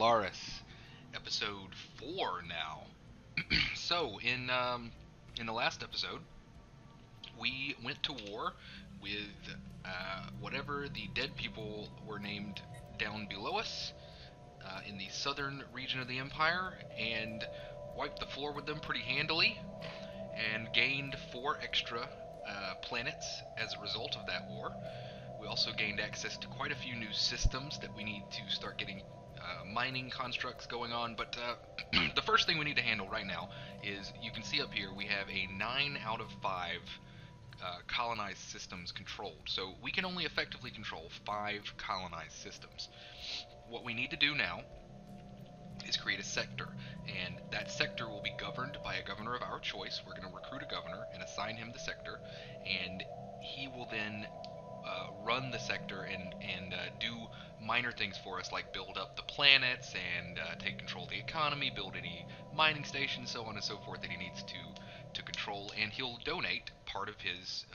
Stellaris, episode 4 now. So, in the last episode, we went to war with whatever the dead people were named down below us in the southern region of the Empire, and wiped the floor with them pretty handily, and gained 4 extra planets as a result of that war. We also gained access to quite a few new systems that we need to start getting mining constructs going on, but the first thing we need to handle right now is, you can see up here, we have a 9 out of 5 colonized systems controlled. So we can only effectively control 5 colonized systems. What we need to do now is create a sector, and that sector will be governed by a governor of our choice. We're going to recruit a governor and assign him the sector, and he will then run the sector and do minor things for us, like build up the planets and take control of the economy, build any mining stations, so on and so forth that he needs to control, and he'll donate part of his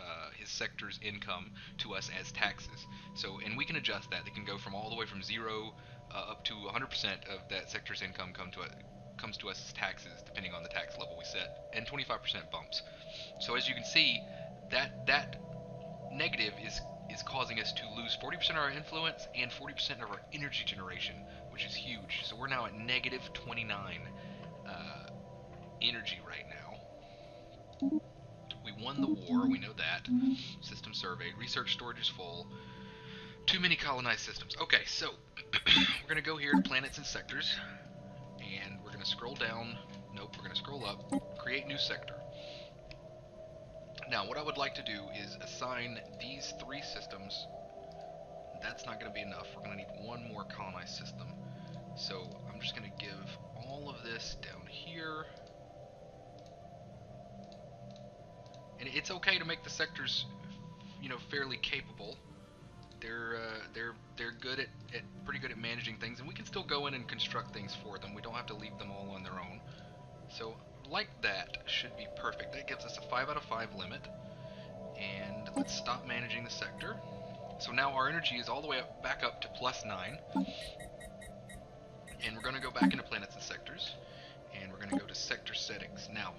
sector's income to us as taxes. So, and we can adjust that. They can go from all the way from 0 up to 100% of that sector's income comes to us as taxes, depending on the tax level we set, and 25% bumps. So as you can see, that negative is causing us to lose 40% of our influence and 40% of our energy generation, which is huge. So we're now at negative 29 energy right now. We won the war, we know that. System surveyed. Research storage is full. Too many colonized systems. Okay, so we're going to go here to planets and sectors, and we're going to scroll down. Nope, we're going to scroll up. Create new sector. Now, what I would like to do is assign these 3 systems. That's not going to be enough. We're going to need 1 more colonized system. So I'm just going to give all of this down here. And it's okay to make the sectors, fairly capable. They're good at pretty good at managing things, and we can still go in and construct things for them. We don't have to leave them all on their own. So, like that should be perfect. That gives us a 5 out of 5 limit. And let's stop managing the sector. So now our energy is all the way back up to +9. And we're going to go back into planets and sectors. And we're going to go to sector settings. Now,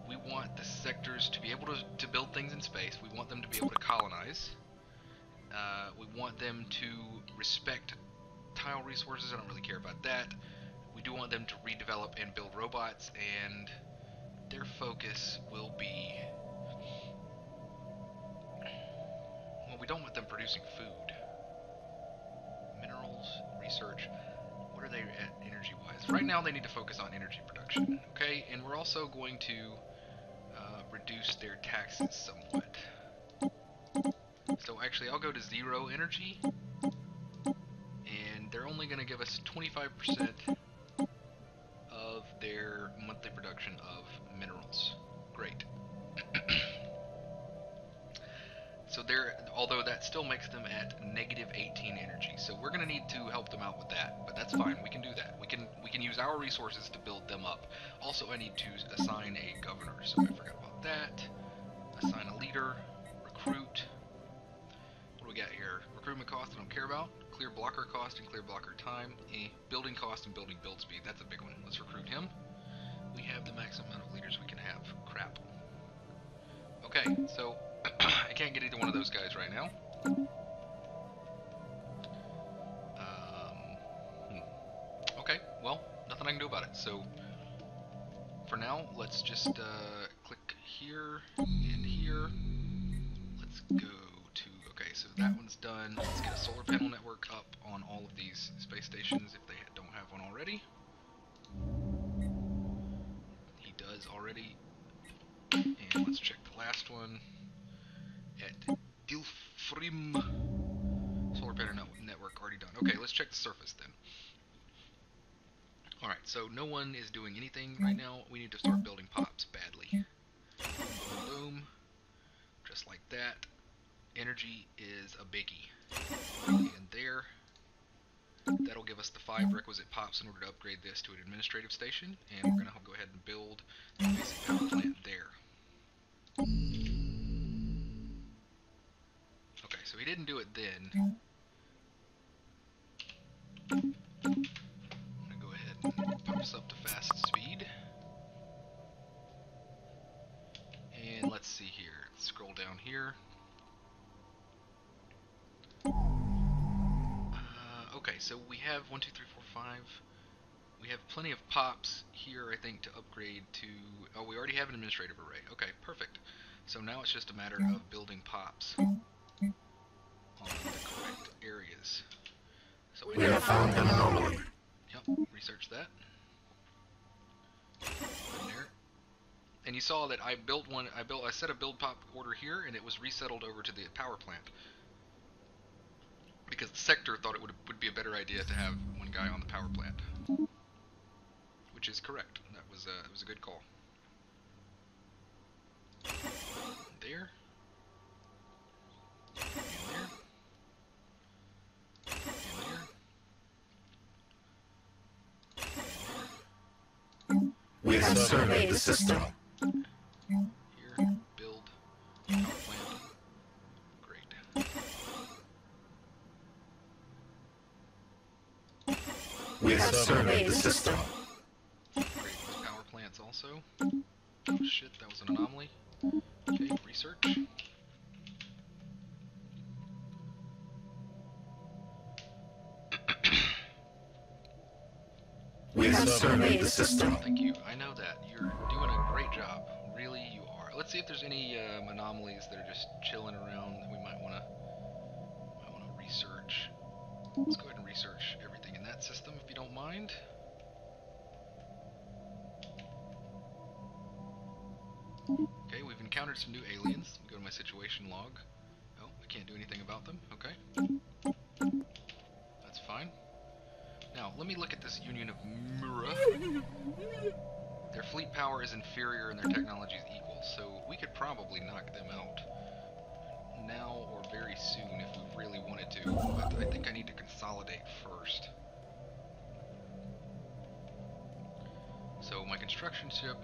we want the sectors to be able to build things in space. We want them to be able to colonize. We want them to respect tile resources. I don't really care about that. We do want them to redevelop and build robots, and their focus will be... Well, we don't want them producing food. Minerals, research, what are they at energy-wise? Right now they need to focus on energy production, okay? And we're also going to reduce their taxes somewhat. So actually, I'll go to 0 energy, and they're only going to give us 25% of their monthly production of minerals. Great. So although that still makes them at negative 18 energy, so we're going to need to help them out with that, but that's fine. We can do that. We can use our resources to build them up. Also, I need to assign a governor, so I forgot about that. Assign a leader, recruit. What do we got here? Recruitment cost, I don't care about. Clear blocker cost and clear blocker time. Building cost and building build speed, that's a big one. Let's recruit him. We have the maximum amount of leaders we can have. Crap. Okay, so I can't get either one of those guys right now. Okay, well, nothing I can do about it. So for now, let's just click here and here. Let's go to, okay, so that one's done. Let's get a solar panel network up on all of these space stations if they don't have one already. He does already. And let's check the last one at Dilfrim. Solar panel network already done. Okay, let's check the surface then. Alright, so no one is doing anything right now. We need to start building pops badly. Boom, boom. Just like that. Energy is a biggie. And there. That'll give us the 5 requisite pops in order to upgrade this to an administrative station. And we're going to go ahead and build the basic power plant there. Okay, so he didn't do it then. I'm going to Okay, so we have 1, 2, 3, 4, 5. We have plenty of pops here, I think, to upgrade to... Oh, we already have an administrative array. Okay, perfect. So now it's just a matter of building pops on the correct areas. So We have found an anomaly. Yep, research that. In there. And you saw that I built one. I set a build pop order here, and it was resettled over to the power plant because the sector thought it would be a better idea to have one guy on the power plant, which is correct. That was it was a good call. There. And there. And there. We have surveyed the system. Here, build, power plant. Great. We have surveyed the system. Great, these power plants also. Oh shit, that was an anomaly. Okay, research. We have surveyed the system. Thank you. I know that. You're doing a great job. Really, you are. Let's see if there's any anomalies that are just chilling around that we might want to research. Let's go ahead and research everything in that system, if you don't mind. Okay, we've encountered some new aliens. Go to my situation log. Oh, I can't do anything about them. Okay. That's fine. Now, let me look at this union of Mura. Their fleet power is inferior and their technology is equal, so we could probably knock them out now or very soon if we really wanted to, but I think I need to consolidate first. So my construction ship,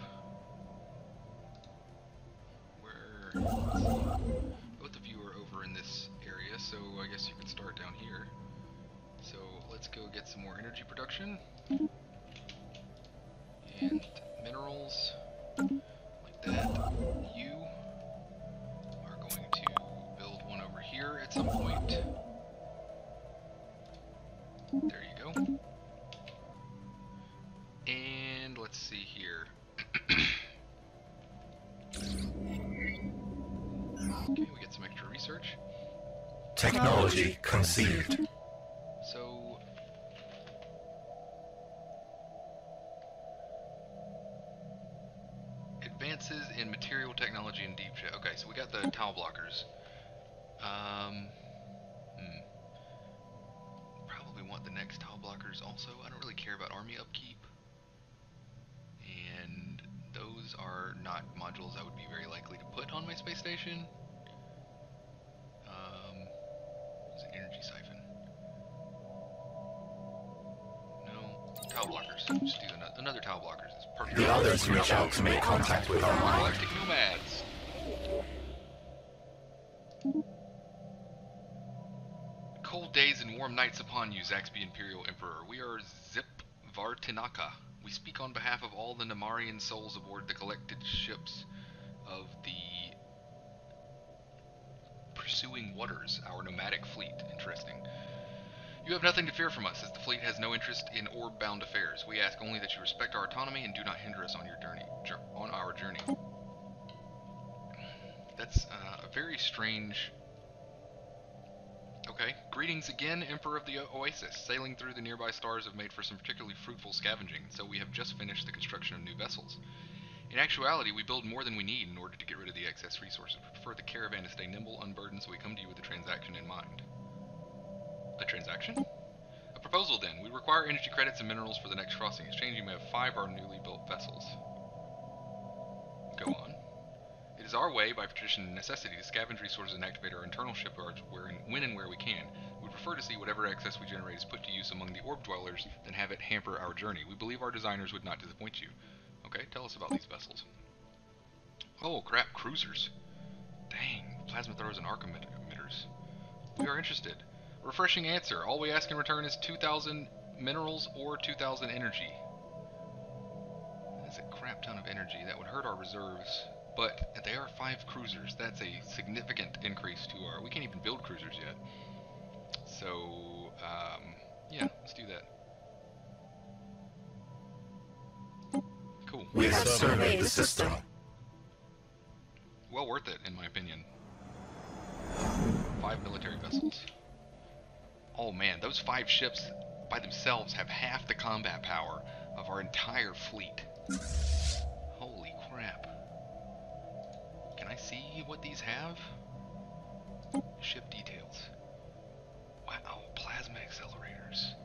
where, both of you are over in this area, so I guess you could start down here. So let's go get some more energy production and minerals like that. You are going to build one over here at some point. There you go. And let's see here. Okay, we get some extra research. Technology conceived. So, advances in material technology and deep shit. Okay, so we got the tile blockers. Probably want the next tile blockers also. I don't really care about army upkeep. And those are not modules I would be very likely to put on my space station. It's an energy siphon. No, tile blockers. Just do another tile blockers. It's perfect. The others reach out to make contact with our mind. Galactic nomads. Cold days and warm nights upon you, Zaxby Imperial Emperor. We are Zip Vartinaka. We speak on behalf of all the Namarian souls aboard the collected ships of the Pursuing Waters, our nomadic fleet. Interesting. You have nothing to fear from us, as the fleet has no interest in orb-bound affairs. We ask only that you respect our autonomy and do not hinder us on our journey. That's a very strange... Okay. Greetings again, Emperor of the Oasis. Sailing through the nearby stars have made for some particularly fruitful scavenging, so we have just finished the construction of new vessels. In actuality, we build more than we need in order to get rid of the excess resources. We prefer the caravan to stay nimble, unburdened, so we come to you with a transaction in mind. A transaction? A proposal then. We require energy credits and minerals for the next crossing. In exchange, you may have 5 of our newly built vessels. Go on. It is our way, by tradition and necessity, to scavenge resources and activate our internal shipyards when and where we can. We prefer to see whatever excess we generate is put to use among the orb dwellers than have it hamper our journey. We believe our designers would not disappoint you. Okay, tell us about these vessels. Oh, crap, cruisers. Dang, plasma throwers and arc emitters. We are interested. Refreshing answer. All we ask in return is 2,000 minerals or 2,000 energy. That's a crap ton of energy. That would hurt our reserves. But they are 5 cruisers. That's a significant increase to our... We can't even build cruisers yet. So, yeah. Let's do that. Cool. We have surveyed the system. Well worth it, in my opinion. 5 military vessels. Oh man, those 5 ships by themselves have half the combat power of our entire fleet. Holy crap. Can I see what these have? Ship details. Wow, plasma accelerators.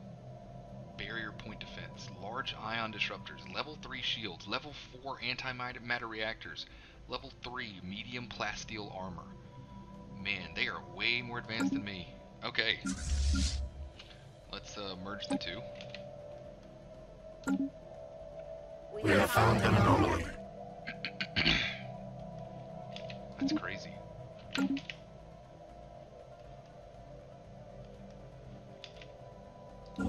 Barrier point defense. Large ion disruptors. Level 3 shields. Level 4 antimatter reactors. Level 3 medium plasteel armor. Man, they are way more advanced than me. Okay. Let's merge the two. We have found an anomaly. That's crazy. You're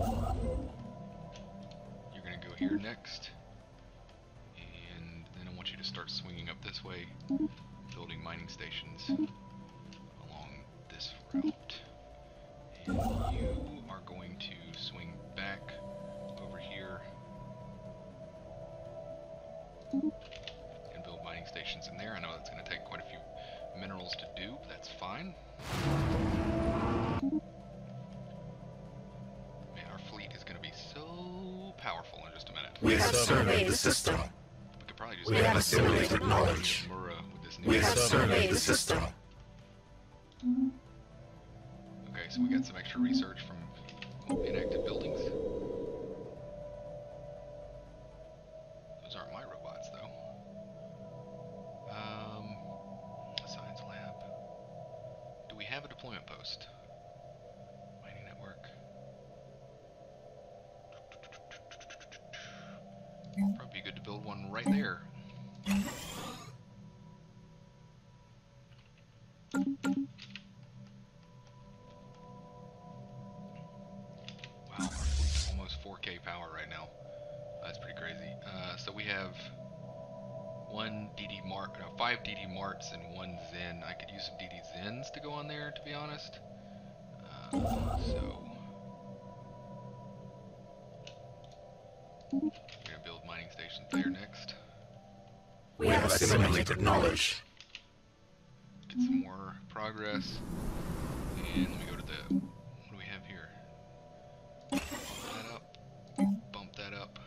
gonna go here next, and then I want you to start swinging up this way, building mining stations along this route. And you are going to swing back over here and build mining stations in there. I know that's going to take quite a few minerals to do, but that's fine. Man, our fleet is going to be so powerful in just a minute. We have surveyed the system. We could probably just We have assimilated knowledge. with this new We have surveyed the system. Okay, so we got some extra research from inactive buildings. Those aren't my robots, though. Science lab. Do we have a deployment post? Mining network. Probably be good to build one right there. Wow, our fleet's almost 4K power right now. That's pretty crazy. So we have 5 DD Marts and 1 Zen. I could use some DD Zens to go on there, to be honest. So we're gonna build mining stations there next. We have assimilated knowledge. Get some more progress. And let me go to the, what do we have here? Bump that up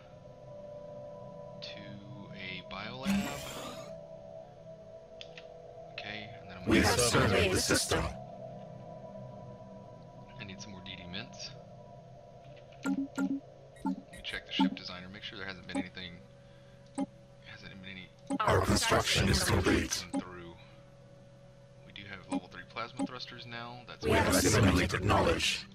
to a biolab. Okay, and then I'm We gonna have surveyed the system. I need some more DD mints. Let me check the ship designer, make sure there hasn't been any Our construction is complete. through. We do have level 3 plasma thrusters now. That's We have assimilated knowledge.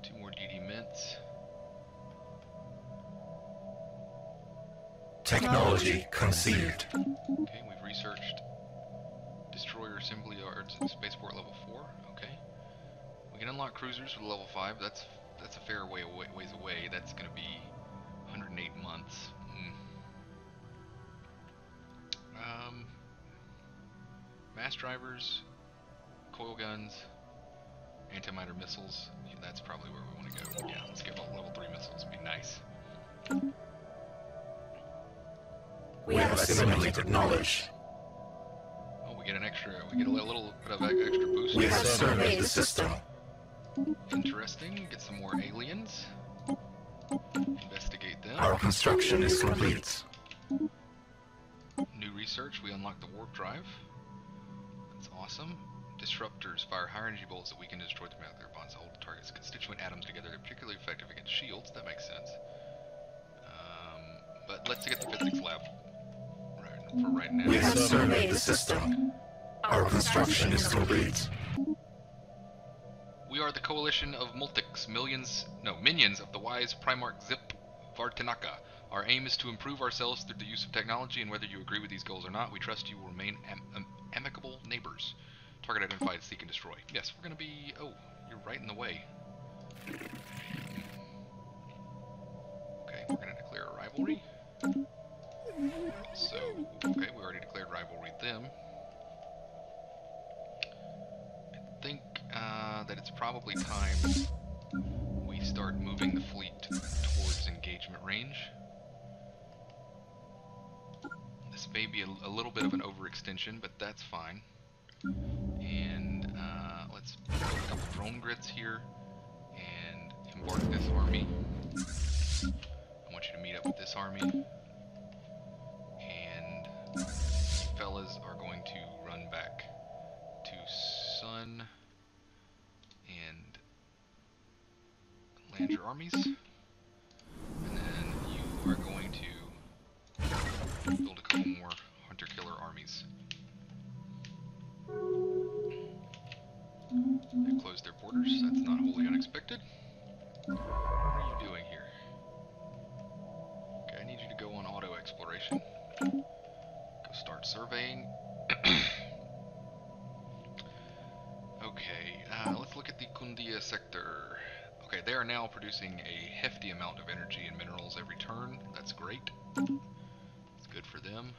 2 more DD mints. Technology conceived. Okay, we've researched destroyer assembly yards at spaceport level 4. Okay, we can unlock cruisers with level 5. That's a fair ways away. That's going to be 108 months. Mass drivers, coil guns, antimatter missiles. Yeah, that's probably where we want to go. Yeah, let's get level 3 missiles. Be nice. We have assimilated knowledge. Oh, we get a little bit of extra boost. We have surveyed the system. Interesting. Get some more aliens. Investigate them. Our construction is complete. New research. We unlock the warp drive. That's awesome. Disruptors fire high energy bolts that weaken and destroy the molecular bonds that hold the target's constituent atoms together. They're particularly effective against shields. That makes sense. But let's get the physics lab for right now. We have surveyed the system. Our construction is complete. We are the coalition of Multics, minions of the wise Primarch Zip Vartanaka. Our aim is to improve ourselves through the use of technology, and whether you agree with these goals or not, we trust you will remain amicable neighbors. Target identified, seek and destroy. Yes, we're going to be... Oh, you're right in the way. Okay, we're going to declare a rivalry. So, okay, we already declared rivalry with them. probably time we start moving the fleet towards engagement range. This may be a little bit of an overextension, but that's fine. And let's build a couple drone grids here and embark this army. I want you to meet up with this army. And you fellas are going to run back to Sun and land your armies. And then you are going to build a couple more hunter-killer armies. They closed their borders. That's not wholly unexpected. What are you doing here? Okay, I need you to go on auto exploration. Go start surveying. Okay, let's look at the Kundia sector. Okay, they are now producing a hefty amount of energy and minerals every turn. That's great. It's good for them.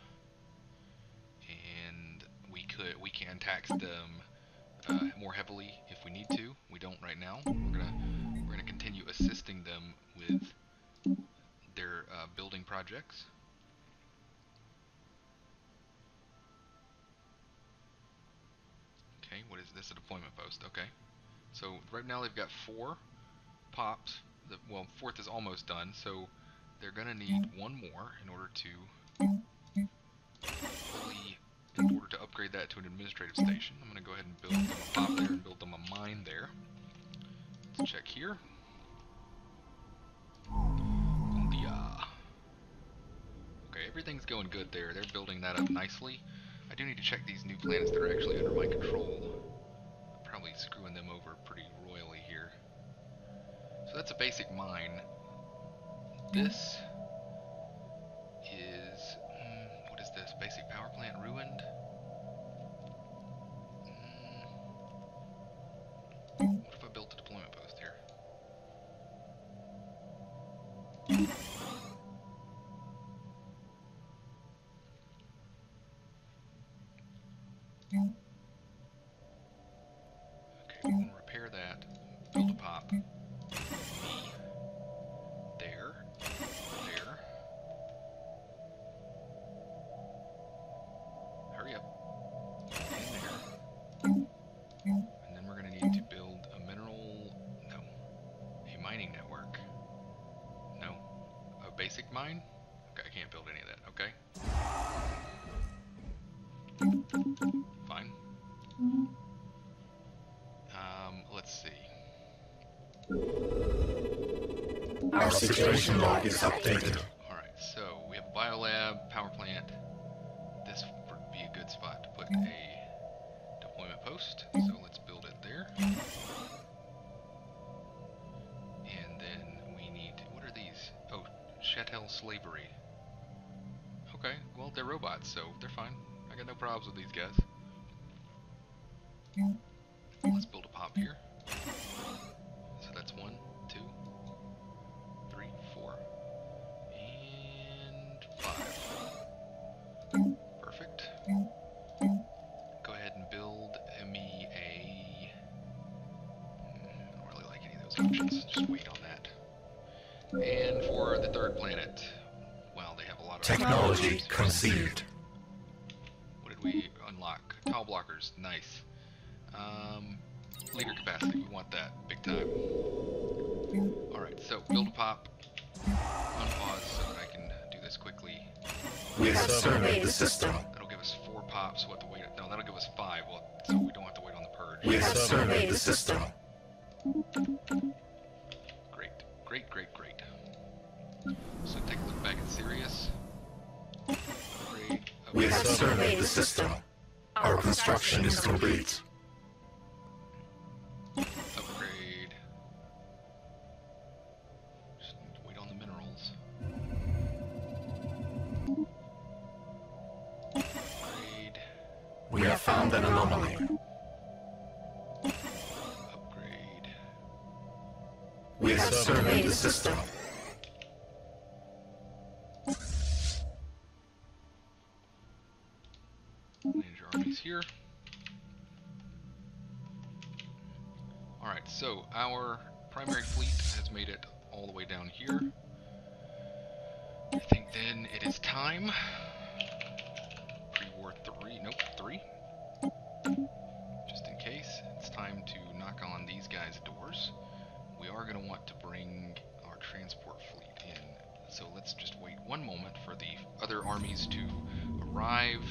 And we can tax them more heavily if we need to. We don't right now. We're gonna continue assisting them with their building projects. Okay, what is this? A deployment post. Okay, so right now they've got 4 pops. Well, 4th is almost done, so they're gonna need 1 more in order to upgrade that to an administrative station. I'm gonna go ahead and build them a pop there and build them a mine there. Let's check here. Okay, everything's going good there. They're building that up nicely. I do need to check these new planets that are actually under my control. I'm probably screwing them over pretty royally here. So that's a basic mine. This is... what is this? Basic power plant ruined? What if I built a deployment post here? Okay, we want to repair that. Build a pop. There. Hurry up. And there. And then we're going to need to build a mining network. No. A basic mine? Okay, I can't build any of that. Okay. Fine. Let's see. Our situation log is updated. Alright, so we have a biolab, power plant. This would be a good spot to put a deployment post, so let's build it there. And then we need, what are these? Oh, chattel slavery. Okay, well they're robots, so they're fine. I got no problems with these guys. Let's build a pop here. So that's 1, 2, 3, 4, and 5. Perfect. Go ahead and build me a... I don't really like any of those options. Just wait on that. And for the 3rd planet, well, they have a lot of... Technology conceived. What did we unlock? Tile blockers. Nice. Leader capacity, we want that big time. Alright, so build a pop, unpause so that I can do this quickly. We have surveyed the system. That'll give us 4 pops, we'll have to wait. No, that'll give us 5, well, so we don't have to wait on the purge. We have surveyed the system. Great. So take a look back at Sirius. Upgrade. We have surveyed the system. Our construction is complete. Upgrade. Just need to wait on the minerals. Upgrade. We have found an anomaly. Upgrade. We have surveyed the system. Manage your armies here. Alright, so our primary fleet has made it all the way down here. I think then it is time. Pre-war 3, nope, 3. Just in case, it's time to knock on these guys' doors. We are going to want to bring our transport fleet in. So let's just wait one moment for the other armies to arrive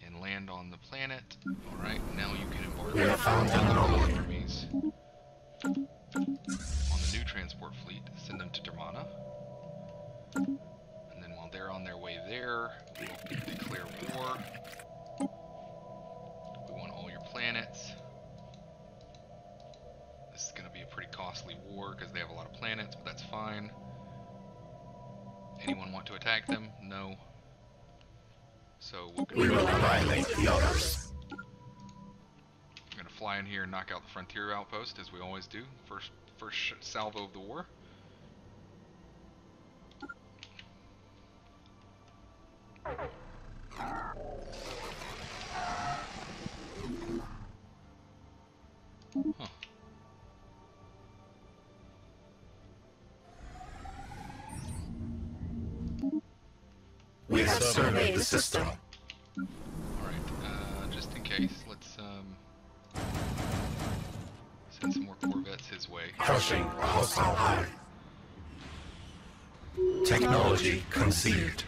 and land on the planet. Alright, now you can embark on the other armies on the new transport fleet. Send them to Dermana. And then while they're on their way there, we'll declare war. We want all your planets. This is going to be a pretty costly war because they have a lot of planets, but that's fine. Anyone want to attack them? No. So we will annihilate the others. I'm going to fly in here and knock out the frontier outpost, as we always do. First salvo of the war. Huh. We have surveyed the system. Alright, just in case, let's send some more corvettes his way. Crushing a hostile hive. Technology conceived.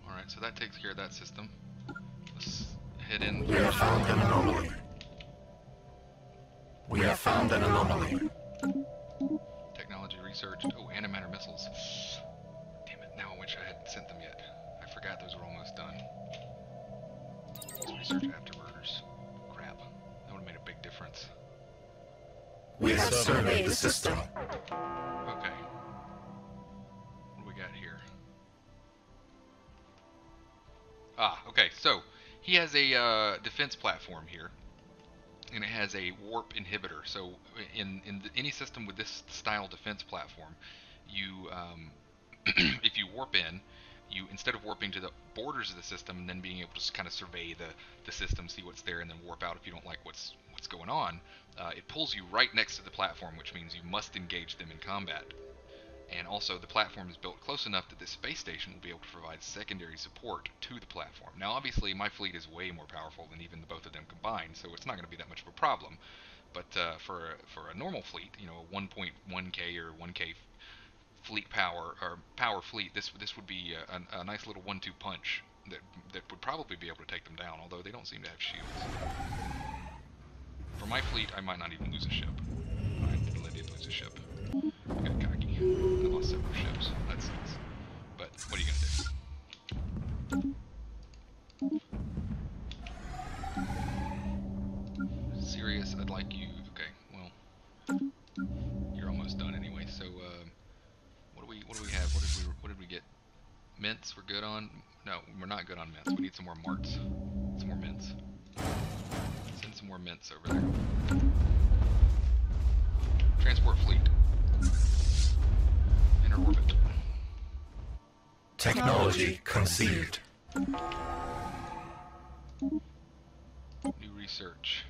Alright, so that takes care of that system. Let's head in. We have found an anomaly. We have found an anomaly. Technology research. Oh, antimatter missiles. Damn it, now I wish I hadn't sent them yet. I forgot those were almost done. Let's research afterburners. Crap. That would have made a big difference. We have surveyed the system. Okay. What do we got here? Ah, okay, so he has a defense platform here, and it has a warp inhibitor. So in any system with this style defense platform, you if you warp in, you, instead of warping to the borders of the system and then being able to kind of survey the system, see what's there, and then warp out if you don't like what's going on, it pulls you right next to the platform, which means you must engage them in combat. And also, the platform is built close enough that this space station will be able to provide secondary support to the platform. Now, obviously, my fleet is way more powerful than even the both of them combined, so it's not going to be that much of a problem. But for a normal fleet, you know, a 1.1k or 1k fleet power or power fleet, this would be a nice little 1-2 punch that would probably be able to take them down. Although they don't seem to have shields. For my fleet, I might not even lose a ship. Alright, I did lose a ship. I got cocky. I lost several ships. That sucks. But what are you gonna do? Serious, I'd like you. Okay, well, you're almost done anyway. So, what do we have? What did we get? Mints, we're good on. No, we're not good on mints. We need some more marts. Some more mints. Send some more mints over there. Transport fleet. Enter orbit. Technology conceived. New research.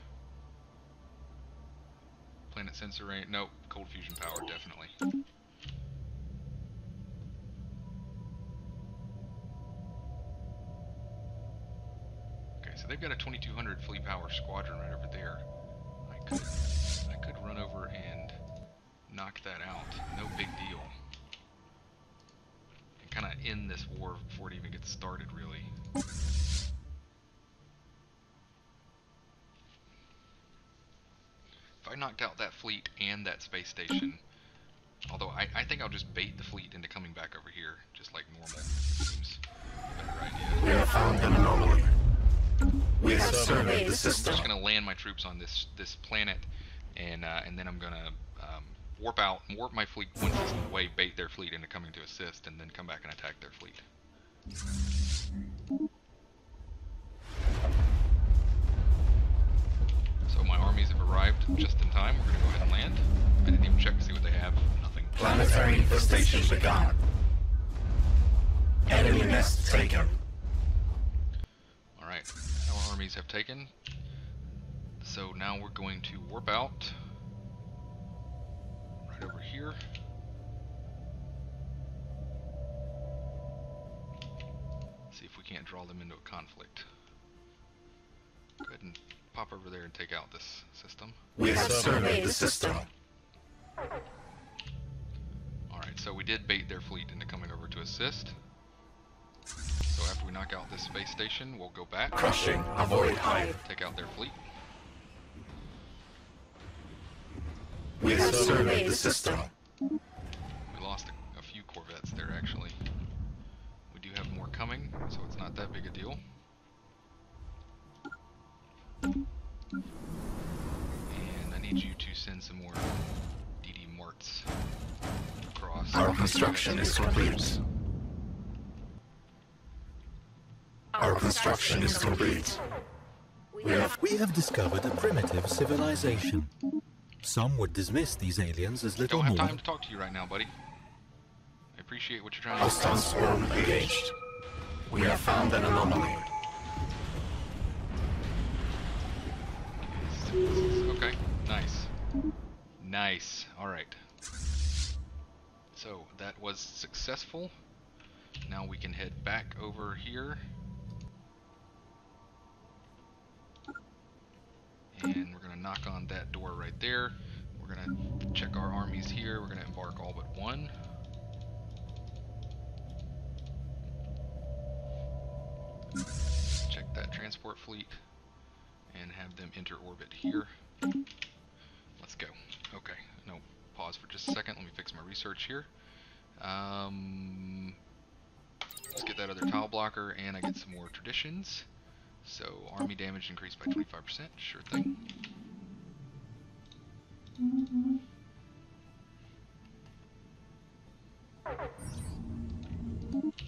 Planet sensor range. Nope. Cold fusion power, definitely. Okay, so they've got a 2200 fleet power squadron right over there. I could run over and knock that out. No big deal. And kind of end this war before it even gets started, really. If I knocked out that fleet and that space station, although I think I'll just bait the fleet into coming back over here, just like normal. Seems a better idea. We have found an anomaly. We have surveyed the system. I'm just going to land my troops on this planet, and then I'm going to warp my fleet one system away, bait their fleet into coming to assist, and then come back and attack their fleet. So my armies have arrived just in time. We're going to go ahead and land. I didn't even check to see what they have. Nothing. Planetary infestation begun. Enemy nest taken. Alright, our armies have taken. So now we're going to warp out. Right over here. See if we can't draw them into a conflict. Go ahead and pop over there and take out this system. We have surveyed the system. Alright, so we did bait their fleet into coming over to assist. So after we knock out this space station, we'll go back. Crushing. Avoid hive. Take out their fleet. We have surveyed the system. We lost a few corvettes there, actually. We do have more coming, so it's not that big a deal. And I need you to send some more DD Marts across. Our construction is complete. Our construction is complete. We have discovered a primitive civilization. Some would dismiss these aliens as little Don't more. have time to talk to you right now, buddy. I appreciate what you're trying to do. Hostile swarm engaged. We have found an anomaly. Okay, nice. Nice, alright. So, that was successful. Now we can head back over here. And we're going to knock on that door right there. We're going to check our armies here. We're going to embark all but one. Check that transport fleet and have them enter orbit here. Let's go. Okay, no, pause for just a second. Let me fix my research here. Let's get that other tile blocker and I get some more traditions. So, army damage increased by 25%, sure thing.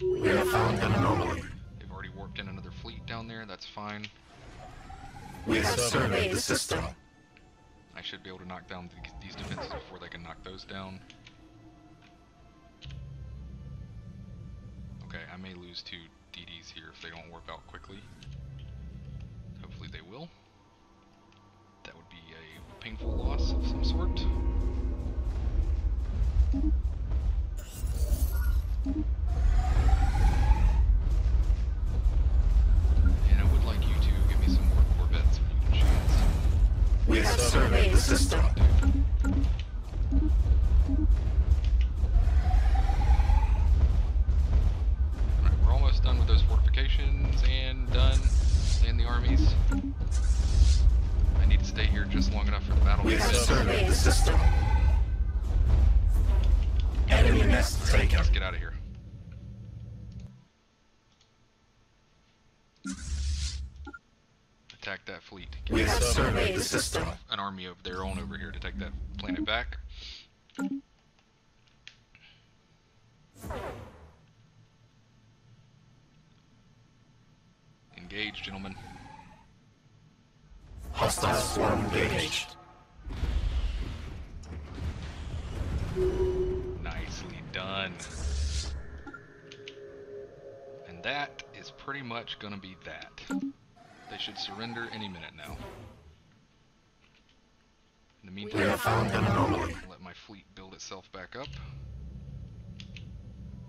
We have found an anomaly. They've already warped in another fleet down there, that's fine. We have surveyed the system. I should be able to knock down these defenses before they can knock those down. Okay, I may lose 2 DDs here if they don't warp out quickly. Hopefully they will. That would be a painful loss of some sort. And I would like you to give me some more corvettes if you can chance. We have surveyed the system. Alright, we're almost done with those fortifications and done. Land the armies. I need to stay here just long enough for the battle to We have begin. surveyed the system. Enemy nest taken. Let's get out of here. Attack that fleet. Get We have surveyed the system. an army of their own over here to take that planet back. Engage, gentlemen. Hostile swarm engaged. Nicely done. And that is pretty much gonna be that. They should surrender any minute now. In the We meantime, have found an anomaly. let my fleet build itself back up.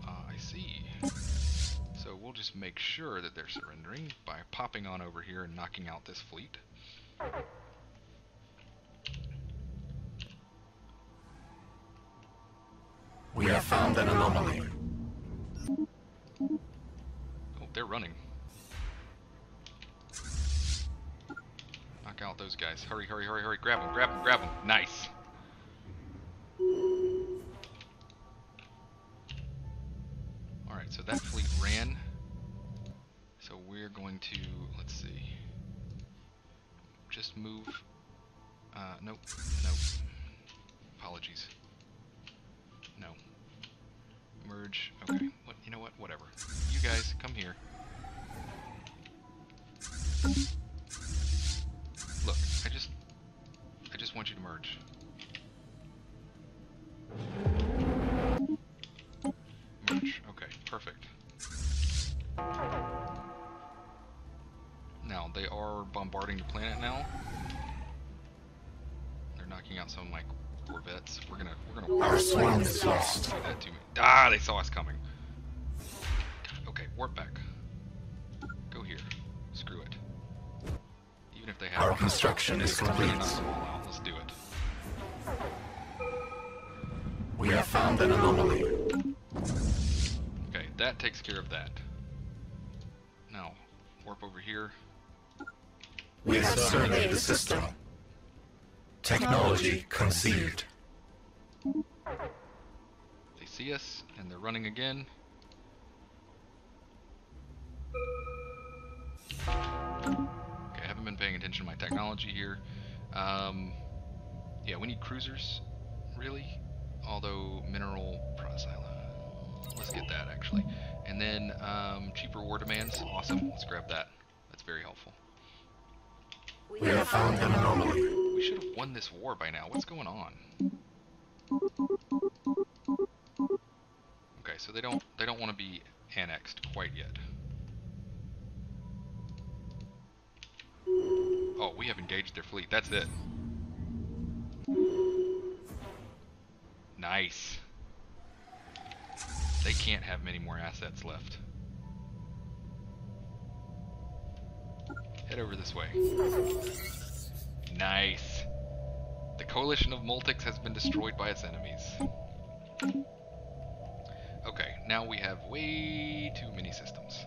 I see. So we'll just make sure that they're surrendering by popping on over here and knocking out this fleet. We have found an anomaly. Oh, they're running. Knock out those guys. Hurry, hurry, hurry, hurry. Grab them, grab them, grab them. Nice. Alright, so that fleet ran. So we're going to, let's see. Just move. Nope, nope. Apologies. No. Merge. Okay. What? You know what? Whatever. You guys, come here. Look, I just want you to merge. Merge. Okay, perfect. now. They are bombarding the planet now. They're knocking out some of my corvettes. We're gonna Our swarm is lost. do that to me. Ah, they saw us coming. God, okay, warp back. Go here. Screw it. Even if they have Our construction is complete. Let's do it. We have found an anomaly. Okay, that takes care of that. Now, warp over here. We have surveyed the system. Technology conceived. They see us, and they're running again. Okay, I haven't been paying attention to my technology here. Yeah, we need cruisers, really. Although mineral let's get that actually. And then cheaper war demands. Awesome. Let's grab that. That's very helpful. We have found an anomaly. We should have won this war by now. What's going on? Okay, so they don't want to be annexed quite yet. Oh, we have engaged their fleet. That's it. Nice. They can't have many more assets left. Head over this way. Nice. The coalition of Multics has been destroyed by its enemies. Okay, now we have way too many systems.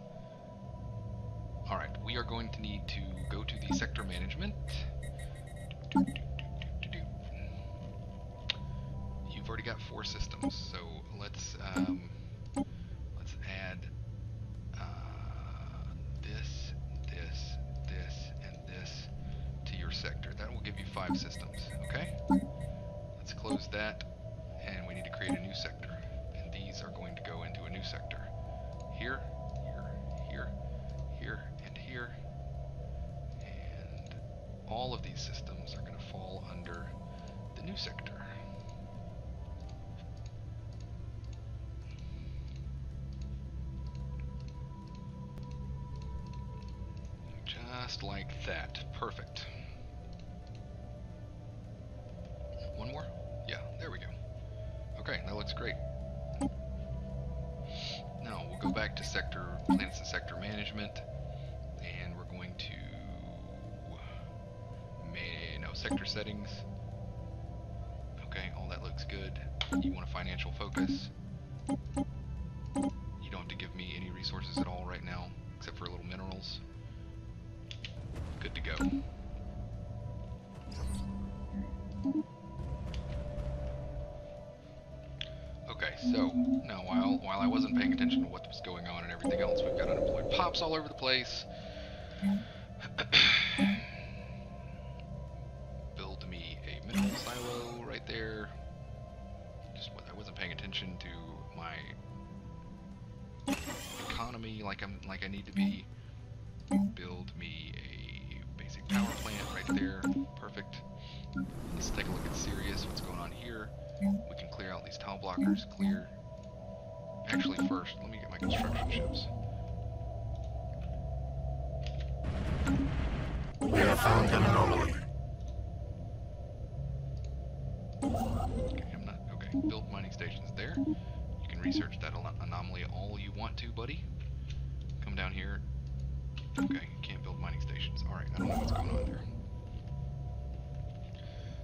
Alright, we are going to need to go to the sector management. You've already got 4 systems, so let's add this, and this to your sector. That will give you 5 systems, okay? Let's close that, and we need to create a new sector. And these are going to go into a new sector. Here, here, and here. And all of these systems are going to fall under the new sector. Just like that. Perfect. One more? Yeah, there we go. Okay, that looks great. Now, we'll go back to planets and sector management, and we're going to sector settings. Okay, all that looks good. You want a financial focus. You don't have to give me any resources at all right now, except for a little minerals. Good to go. Okay, so now while I wasn't paying attention to what was going on and everything else, we've got unemployed pops all over the place. Build me a mineral silo right there. Just I wasn't paying attention to my economy like I need to be. Build me a basic power plant right there. Perfect. Let's take a look at Sirius. What's going on here? We can clear out these tile blockers. Clear. Actually, first, let me get my construction ships. We have found an anomaly. Okay, okay, build mining stations there. You can research that anomaly all you want to, buddy. Come down here. Okay, can't build mining stations. Alright, I don't know what's going on there.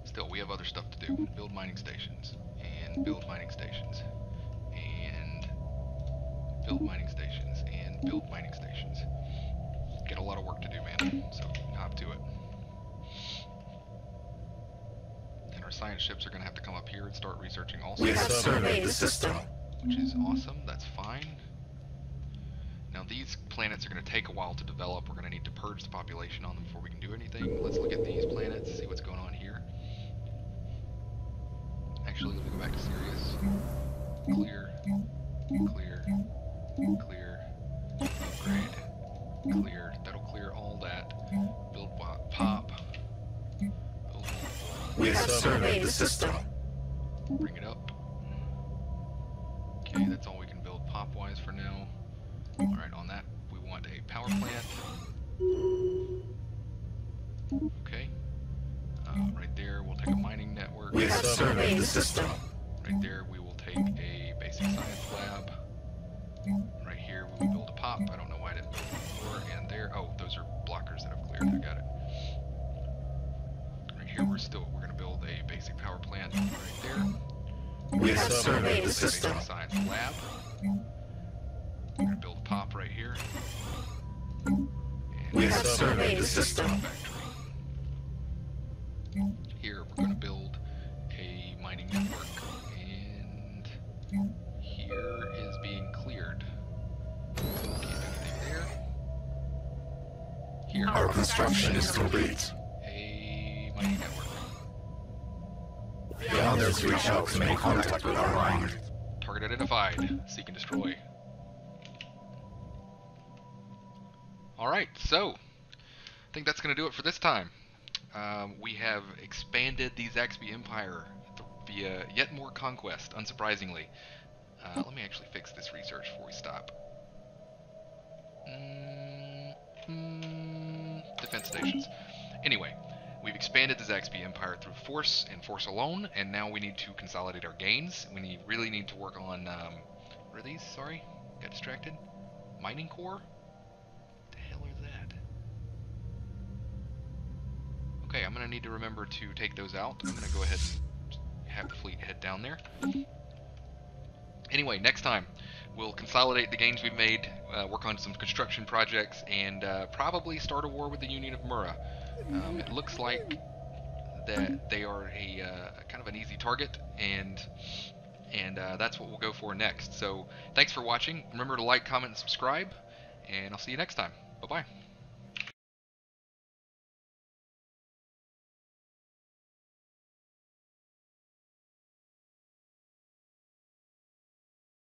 Still, we have other stuff to do. Build mining stations. And build mining stations. And build mining stations. And build mining stations. Get a lot of work to do, man. So, hop to it. And our science ships are going to have to come up here and start researching also. We have surveyed the system. Which is awesome. That's fine. Now these planets are going to take a while to develop. We're going to need to purge the population on them before we can do anything. Let's look at these planets, see what's going on here. Actually, let me go back to Sirius. Clear, clear, clear, upgrade, clear. That'll clear all that. Build pop. Build. We have surveyed the system. Bring it up. Okay, that's all we can build pop-wise for now. Alright, on that, we want a power plant. We have surveyed the system. Right there, we will take a basic science lab. Right here, we will build a pop. I don't know why I didn't build it before. And there, oh, those are blockers that I've cleared. I got it. Right here, we're going to build a basic power plant right there. We have surveyed the system. Basic science lab. We're going to build a pop right here. And We have surveyed the system. Factory. Here, we're going to build a mining network. And here is being cleared. Can't do anything there. Here, Our construction is complete. a mining network. The others reach out to make contact with our mine. Target identified. Seek and destroy. Alright, so I think that's going to do it for this time. We have expanded the Zaxby Empire via yet more conquest, unsurprisingly. Let me actually fix this research before we stop. Defense stations. Anyway, we've expanded the Zaxby Empire through force and force alone, and now we need to consolidate our gains. We really need to work on, what are these? Sorry, got distracted. Mining core? What the hell are that? Okay, I'm going to need to remember to take those out. I'm going to go ahead and have the fleet head down there. Anyway, next time, we'll consolidate the gains we've made, work on some construction projects, and probably start a war with the Union of Mura. It looks like that they are a kind of an easy target, and that's what we'll go for next. So, thanks for watching. Remember to like, comment, and subscribe, and I'll see you next time. Bye-bye.